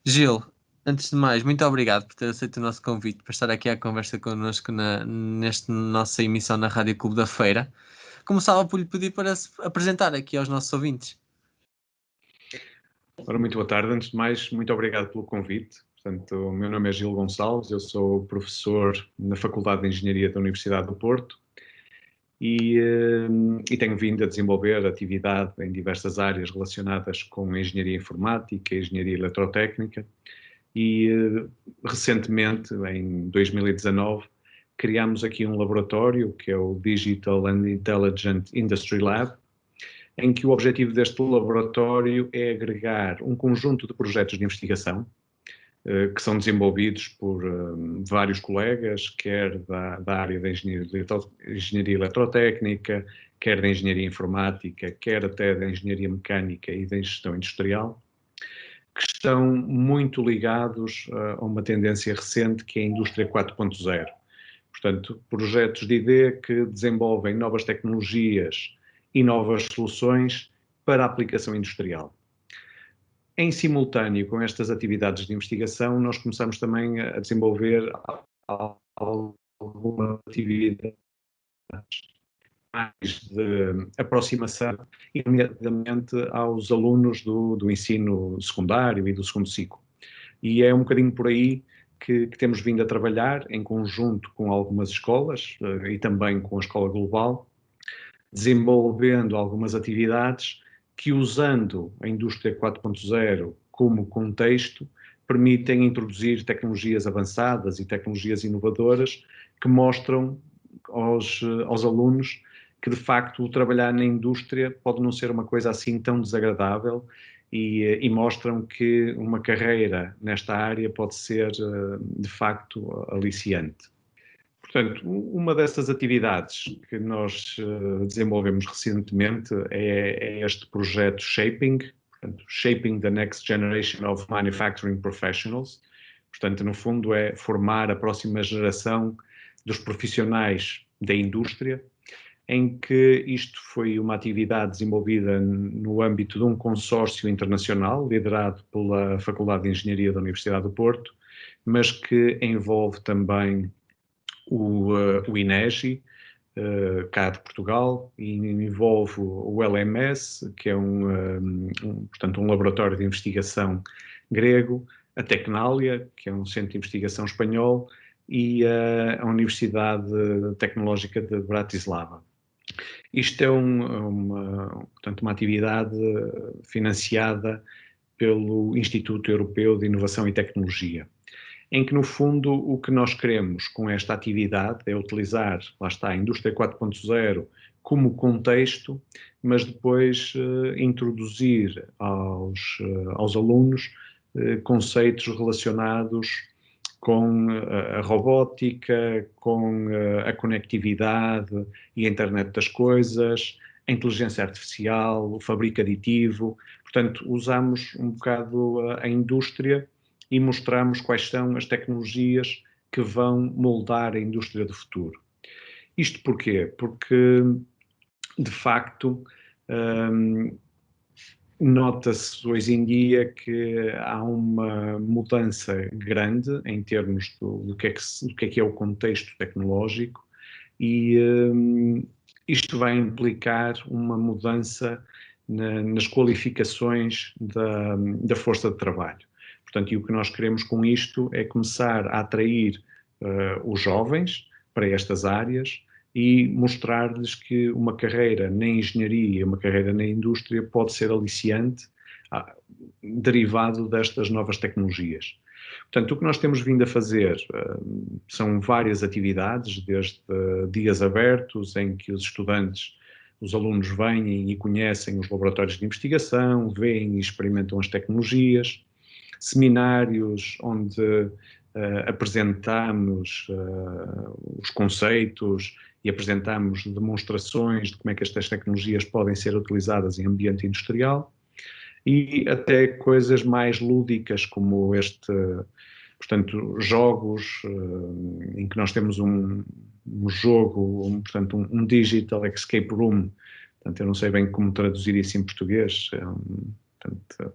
Gil, antes de mais, muito obrigado por ter aceito o nosso convite para estar aqui à conversa connosco nesta nossa emissão na Rádio Clube da Feira. Começava por lhe pedir para se apresentar aqui aos nossos ouvintes. Ora, muito boa tarde. Antes de mais, muito obrigado pelo convite. Portanto, o meu nome é Gil Gonçalves, eu sou professor na Faculdade de Engenharia da Universidade do Porto e tenho vindo a desenvolver atividade em diversas áreas relacionadas com engenharia informática, engenharia eletrotécnica e recentemente, em 2019, criámos aqui um laboratório que é o Digital and Intelligent Industry Lab, em que o objetivo deste laboratório é agregar um conjunto de projetos de investigação que são desenvolvidos por vários colegas, quer da área da engenharia eletrotécnica, quer da engenharia informática, quer até da engenharia mecânica e da gestão industrial, que estão muito ligados a uma tendência recente que é a indústria 4.0. Portanto, projetos de ID que desenvolvem novas tecnologias e novas soluções para a aplicação industrial. Em simultâneo com estas atividades de investigação, nós começamos também a desenvolver alguma atividade mais de aproximação, nomeadamente aos alunos do ensino secundário e do segundo ciclo. E é um bocadinho por aí que temos vindo a trabalhar em conjunto com algumas escolas e também com a Escola Global, desenvolvendo algumas atividades que, usando a indústria 4.0 como contexto, permitem introduzir tecnologias avançadas e tecnologias inovadoras que mostram aos alunos que, de facto, o trabalhar na indústria pode não ser uma coisa assim tão desagradável e mostram que uma carreira nesta área pode ser, de facto, aliciante. Portanto, uma dessas atividades que nós desenvolvemos recentemente é este projeto Shaping, portanto, Shaping the Next Generation of Manufacturing Professionals. Portanto, no fundo, é formar a próxima geração dos profissionais da indústria, em que isto foi uma atividade desenvolvida no âmbito de um consórcio internacional, liderado pela Faculdade de Engenharia da Universidade do Porto, mas que envolve também o INEGI, cá de Portugal, e envolve o LMS, que é portanto, um laboratório de investigação grego, a Tecnália, que é um centro de investigação espanhol, e a Universidade Tecnológica de Bratislava. Isto é portanto, uma atividade financiada pelo Instituto Europeu de Inovação e Tecnologia, em que, no fundo, o que nós queremos com esta atividade é utilizar, lá está, a indústria 4.0 como contexto, mas depois introduzir aos alunos conceitos relacionados com a robótica, com a conectividade e a internet das coisas, a inteligência artificial, o fabrico aditivo. Portanto, usamos um bocado a indústria e mostramos quais são as tecnologias que vão moldar a indústria do futuro. Isto porquê? Porque, de facto, nota-se hoje em dia que há uma mudança grande em termos do que é o contexto tecnológico e isto vai implicar uma mudança nas qualificações da força de trabalho. Portanto, e o que nós queremos com isto é começar a atrair os jovens para estas áreas e mostrar-lhes que uma carreira na engenharia, uma carreira na indústria pode ser aliciante, derivado destas novas tecnologias. Portanto, o que nós temos vindo a fazer são várias atividades, desde dias abertos em que os estudantes, os alunos vêm e conhecem os laboratórios de investigação, veem e experimentam as tecnologias, seminários onde apresentamos os conceitos e apresentamos demonstrações de como é que estas tecnologias podem ser utilizadas em ambiente industrial, e até coisas mais lúdicas como portanto, jogos em que nós temos um jogo, portanto, um digital escape room. Portanto, eu não sei bem como traduzir isso em português. Portanto,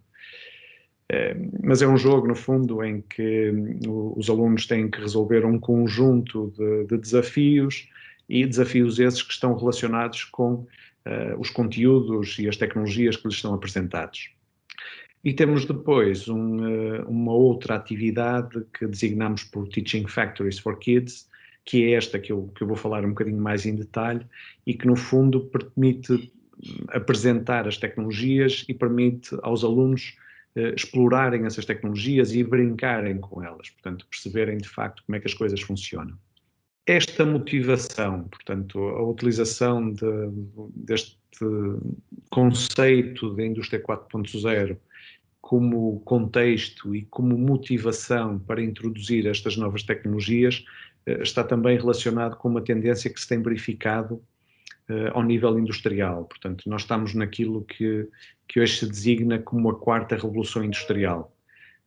Mas é um jogo, no fundo, em que os alunos têm que resolver um conjunto de desafios, e desafios esses que estão relacionados com os conteúdos e as tecnologias que lhes são apresentados. E temos depois uma outra atividade que designamos por Teaching Factories for Kids, que é esta que eu vou falar um bocadinho mais em detalhe, e que no fundo permite apresentar as tecnologias e permite aos alunos explorarem essas tecnologias e brincarem com elas, portanto, perceberem de facto como é que as coisas funcionam. Esta motivação, portanto, a utilização deste conceito da indústria 4.0 como contexto e como motivação para introduzir estas novas tecnologias, está também relacionado com uma tendência que se tem verificado ao nível industrial. Portanto, nós estamos naquilo que hoje se designa como a quarta revolução industrial.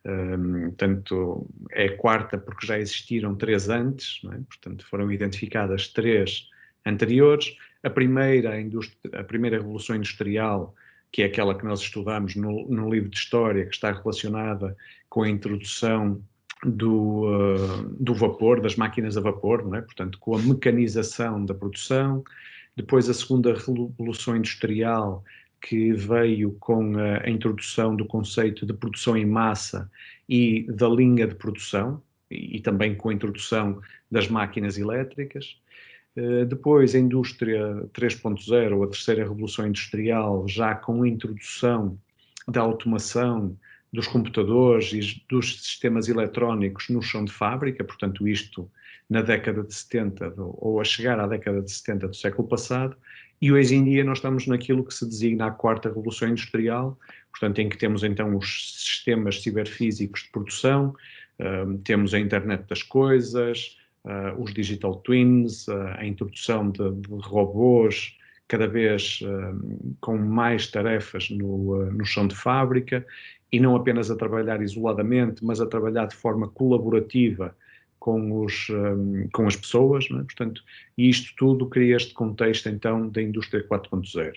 Portanto, é a quarta porque já existiram 3 antes, não é? Portanto, foram identificadas 3 anteriores. A primeira revolução industrial, que é aquela que nós estudamos no livro de História, que está relacionada com a introdução do vapor, das máquinas a vapor, não é? Portanto, com a mecanização da produção. Depois a segunda revolução industrial, que veio com a introdução do conceito de produção em massa e da linha de produção, e também com a introdução das máquinas elétricas. Depois a indústria 3.0, a terceira revolução industrial, já com a introdução da automação dos computadores e dos sistemas eletrónicos no chão de fábrica, portanto isto na década de 70, ou a chegar à década de 70 do século passado, e hoje em dia nós estamos naquilo que se designa a quarta revolução industrial, portanto em que temos então os sistemas ciberfísicos de produção, temos a internet das coisas, os digital twins, a introdução de robôs cada vez com mais tarefas no chão de fábrica, e não apenas a trabalhar isoladamente, mas a trabalhar de forma colaborativa com as pessoas, não é? Portanto, e isto tudo cria este contexto, então, da indústria 4.0.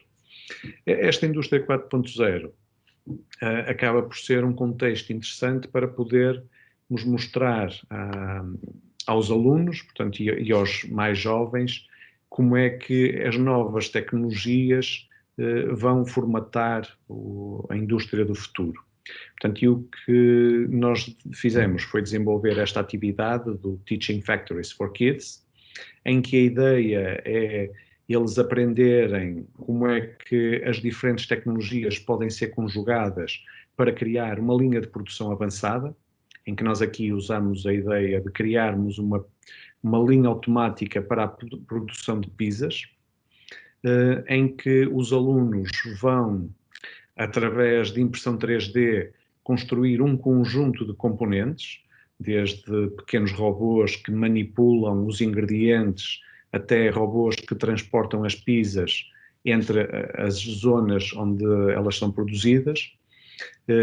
Esta indústria 4.0 acaba por ser um contexto interessante para podermos mostrar aos alunos, portanto, e aos mais jovens, como é que as novas tecnologias vão formatar a indústria do futuro. Portanto, e o que nós fizemos foi desenvolver esta atividade do Teaching Factories for Kids, em que a ideia é eles aprenderem como é que as diferentes tecnologias podem ser conjugadas para criar uma linha de produção avançada, em que nós aqui usamos a ideia de criarmos uma linha automática para a produção de pizzas, em que os alunos vão, através de impressão 3D, construir um conjunto de componentes, desde pequenos robôs que manipulam os ingredientes até robôs que transportam as pizzas entre as zonas onde elas são produzidas.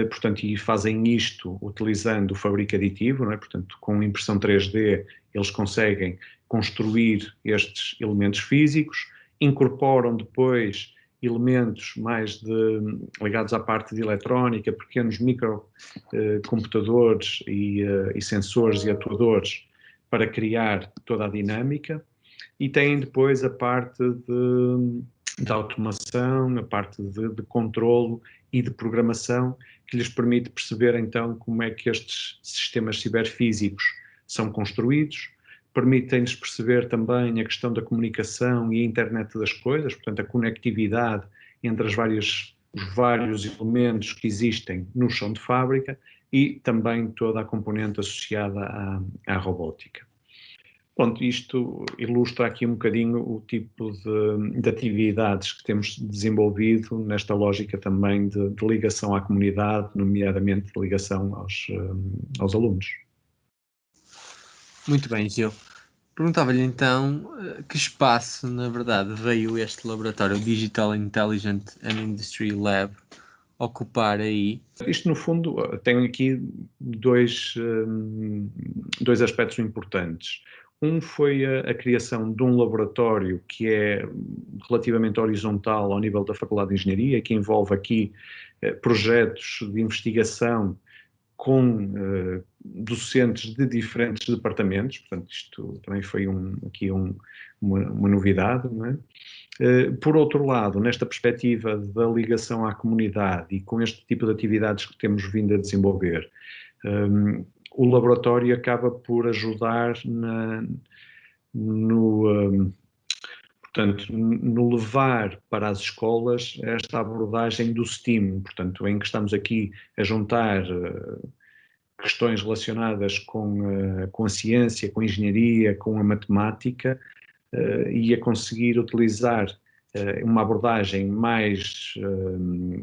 Portanto, e fazem isto utilizando o fabrico aditivo, não é? Portanto, com impressão 3D eles conseguem construir estes elementos físicos, incorporam depois elementos mais ligados à parte de eletrónica, pequenos microcomputadores e sensores e atuadores para criar toda a dinâmica, e têm depois a parte de automação, a parte de controlo e de programação, que lhes permite perceber então como é que estes sistemas ciberfísicos são construídos, permitem-lhes perceber também a questão da comunicação e a internet das coisas, portanto a conectividade entre os vários elementos que existem no chão de fábrica, e também toda a componente associada à robótica. Pronto, isto ilustra aqui um bocadinho o tipo de atividades que temos desenvolvido nesta lógica também de ligação à comunidade, nomeadamente de ligação aos alunos. Muito bem, Gil. Perguntava-lhe então que espaço, na verdade, veio este laboratório Digital Intelligent and Industry Lab ocupar aí? Isto, no fundo, tem aqui dois aspectos importantes. Um foi a criação de um laboratório que é relativamente horizontal ao nível da Faculdade de Engenharia, que envolve aqui projetos de investigação com docentes de diferentes departamentos, portanto isto também foi uma novidade, não é? Por outro lado, nesta perspectiva da ligação à comunidade e com este tipo de atividades que temos vindo a desenvolver, o laboratório acaba por ajudar portanto, no levar para as escolas esta abordagem do STEAM, portanto, em que estamos aqui a juntar questões relacionadas com a ciência, com a engenharia, com a matemática, e a conseguir utilizar uma abordagem mais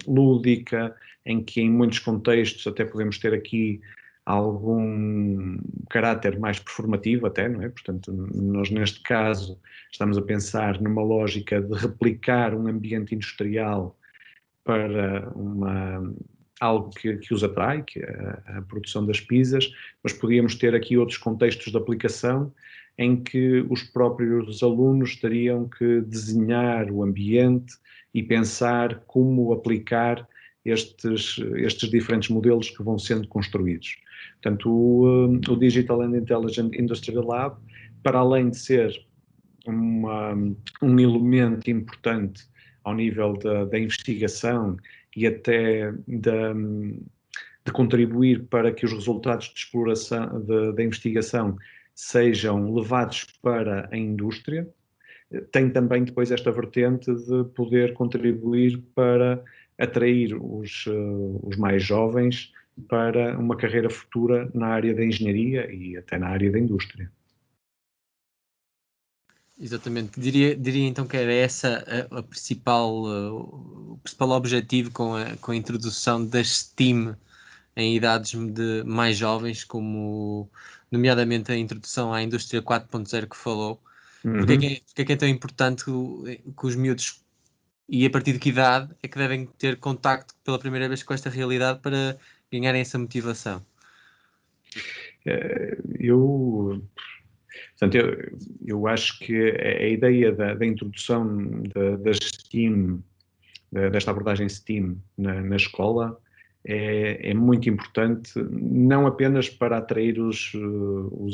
lúdica, em que em muitos contextos até podemos ter aqui algum caráter mais performativo até, não é? Portanto, nós neste caso estamos a pensar numa lógica de replicar um ambiente industrial para algo que os atrai, que é a produção das pizzas, mas podíamos ter aqui outros contextos de aplicação em que os próprios alunos teriam que desenhar o ambiente e pensar como aplicar estes diferentes modelos que vão sendo construídos. Portanto, o Digital and Intelligent Industrial Lab, para além de ser um elemento importante ao nível da investigação e até de contribuir para que os resultados de exploração da investigação sejam levados para a indústria, tem também depois esta vertente de poder contribuir para atrair os mais jovens para uma carreira futura na área da engenharia e até na área da indústria. Exatamente, diria então que era essa o principal objetivo com a introdução da STEAM em idades mais jovens, como nomeadamente a introdução à indústria 4.0 que falou. Porque é que é tão importante que os miúdos, e a partir de que idade é que devem ter contacto pela primeira vez com esta realidade para ganharem essa motivação? Portanto, eu acho que a ideia da introdução da STEAM, desta abordagem STEAM na escola, é muito importante, não apenas para atrair os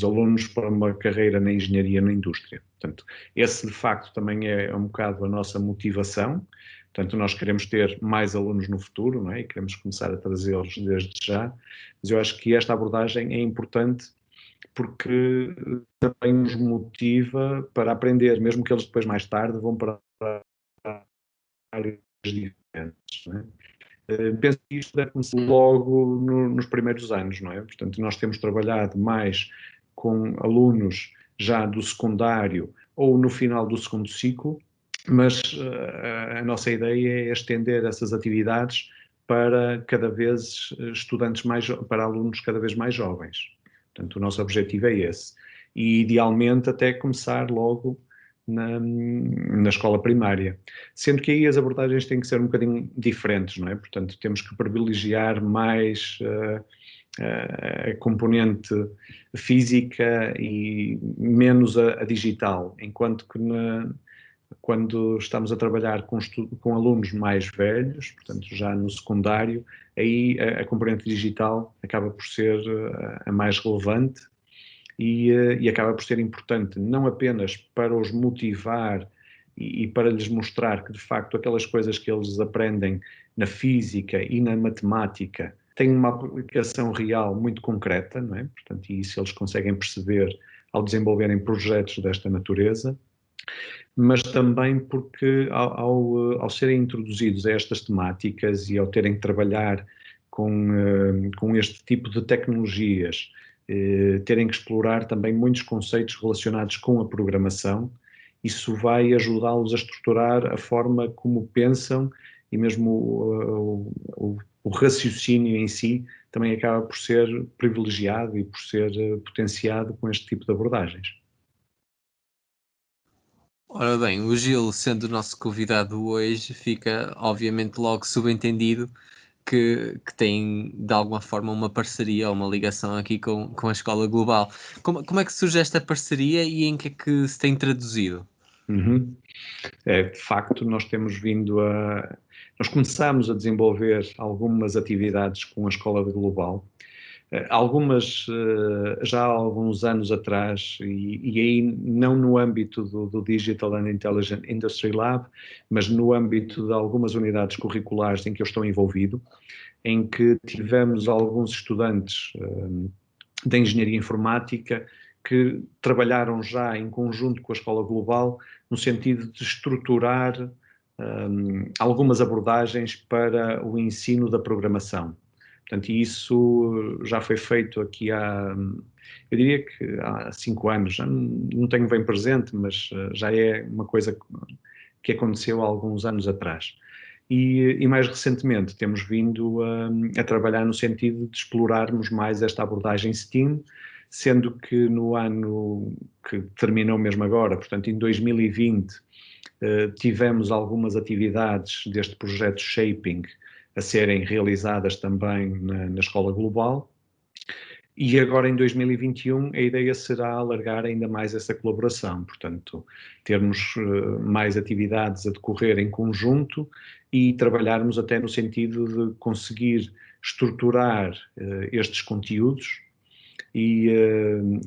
alunos para uma carreira na engenharia, na indústria. Portanto, esse de facto também é um bocado a nossa motivação. Portanto, nós queremos ter mais alunos no futuro, não é? E queremos começar a trazê-los desde já. Mas eu acho que esta abordagem é importante porque também nos motiva para aprender, mesmo que eles depois mais tarde vão para áreas diferentes, não é? Penso que isto deve começar logo nos primeiros anos, não é? Portanto, nós temos trabalhado mais com alunos já do secundário ou no final do segundo ciclo, mas a nossa ideia é estender essas atividades para cada vez para alunos cada vez mais jovens. Portanto, o nosso objetivo é esse. E, idealmente, até começar logo na escola primária. Sendo que aí as abordagens têm que ser um bocadinho diferentes, não é? Portanto, temos que privilegiar mais a componente física e menos a digital, enquanto que quando estamos a trabalhar com alunos mais velhos, portanto já no secundário, aí a componente digital acaba por ser a mais relevante e acaba por ser importante não apenas para os motivar e para lhes mostrar que de facto aquelas coisas que eles aprendem na física e na matemática têm uma aplicação real muito concreta, não é? Portanto, e isso eles conseguem perceber ao desenvolverem projetos desta natureza, mas também porque ao serem introduzidos a estas temáticas e ao terem que trabalhar com este tipo de tecnologias, terem que explorar também muitos conceitos relacionados com a programação, isso vai ajudá-los a estruturar a forma como pensam e mesmo o raciocínio em si também acaba por ser privilegiado e por ser potenciado com este tipo de abordagens. Ora bem, o Gil, sendo o nosso convidado hoje, fica obviamente logo subentendido que tem de alguma forma uma parceria ou uma ligação aqui com a Escola Global. Como é que surge esta parceria e em que é que se tem traduzido? De facto, nós começámos a desenvolver algumas atividades com a Escola Global, Algumas, já há alguns anos atrás, e aí não no âmbito do Digital and Intelligent Industry Lab, mas no âmbito de algumas unidades curriculares em que eu estou envolvido, em que tivemos alguns estudantes da engenharia informática que trabalharam já em conjunto com a Escola Global no sentido de estruturar algumas abordagens para o ensino da programação. Portanto, isso já foi feito aqui eu diria que há 5 anos, já não tenho bem presente, mas já é uma coisa que aconteceu há alguns anos atrás. E mais recentemente temos vindo a trabalhar no sentido de explorarmos mais esta abordagem STEAM, sendo que no ano que terminou mesmo agora, portanto em 2020, tivemos algumas atividades deste projeto Shaping a serem realizadas também na Escola Global. E agora em 2021 a ideia será alargar ainda mais essa colaboração, portanto, termos mais atividades a decorrer em conjunto e trabalharmos até no sentido de conseguir estruturar estes conteúdos e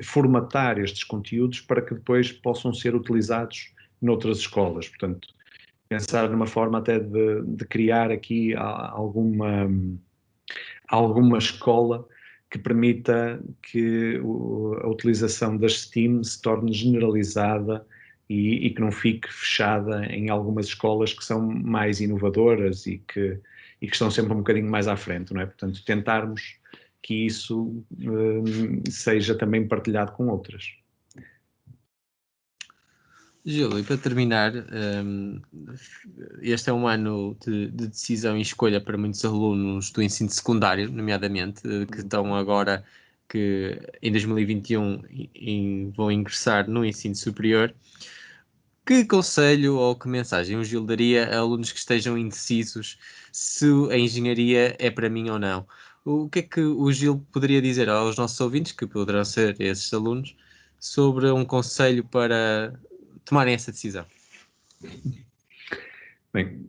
formatar estes conteúdos para que depois possam ser utilizados noutras escolas. Portanto, pensar numa forma até de criar aqui alguma escola que permita que a utilização das STEAM se torne generalizada e que não fique fechada em algumas escolas que são mais inovadoras e que estão sempre um bocadinho mais à frente, não é? Portanto, tentarmos que isso seja também partilhado com outras. Gil, e para terminar, este é um ano de decisão e escolha para muitos alunos do ensino secundário, nomeadamente, que estão agora, que em 2021 vão ingressar no ensino superior. Que conselho ou que mensagem o Gil daria a alunos que estejam indecisos se a engenharia é para mim ou não? O que é que o Gil poderia dizer aos nossos ouvintes, que poderão ser esses alunos, sobre um conselho para tomarem essa decisão? Bem,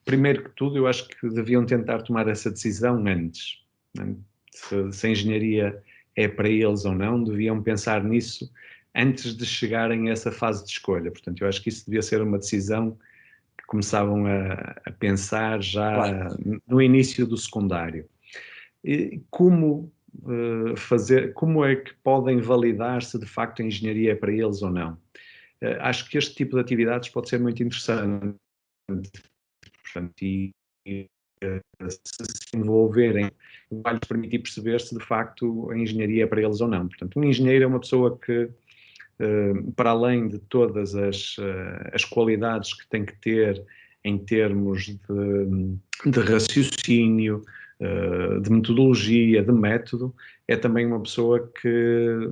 primeiro que tudo, eu acho que deviam tentar tomar essa decisão antes. Né? Se a engenharia é para eles ou não, deviam pensar nisso antes de chegarem a essa fase de escolha. Portanto, eu acho que isso devia ser uma decisão que começavam a pensar já Claro. no início do secundário. E como é que podem validar se de facto a engenharia é para eles ou não? Acho que este tipo de atividades pode ser muito interessante. Portanto, se envolverem, vai-lhes permitir perceber se de facto a engenharia é para eles ou não. Portanto, um engenheiro é uma pessoa que, para além de todas as qualidades que tem que ter em termos de raciocínio, de metodologia, de método, é também uma pessoa que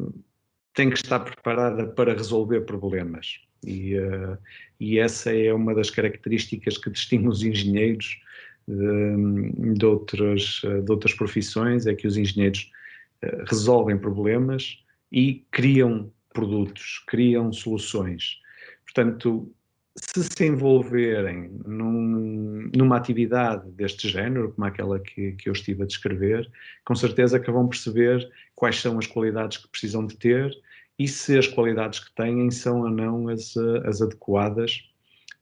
tem que estar preparada para resolver problemas. E essa é uma das características que distingue os engenheiros de outras profissões, é que os engenheiros resolvem problemas e criam produtos, criam soluções. Portanto, se envolverem numa atividade deste género, como aquela que eu estive a descrever, com certeza que vão perceber quais são as qualidades que precisam de ter e se as qualidades que têm são ou não as adequadas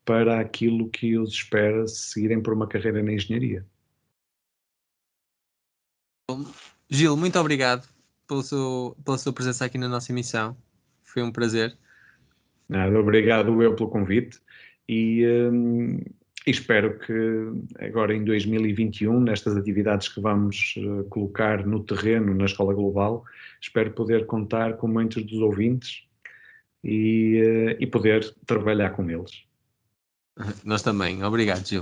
para aquilo que os espera se seguirem por uma carreira na engenharia. Gil, muito obrigado pela sua presença aqui na nossa emissão. Foi um prazer. Nada, obrigado eu pelo convite e espero que agora em 2021, nestas atividades que vamos colocar no terreno na Escola Global, espero poder contar com muitos dos ouvintes e poder trabalhar com eles. Nós também. Obrigado, Gil.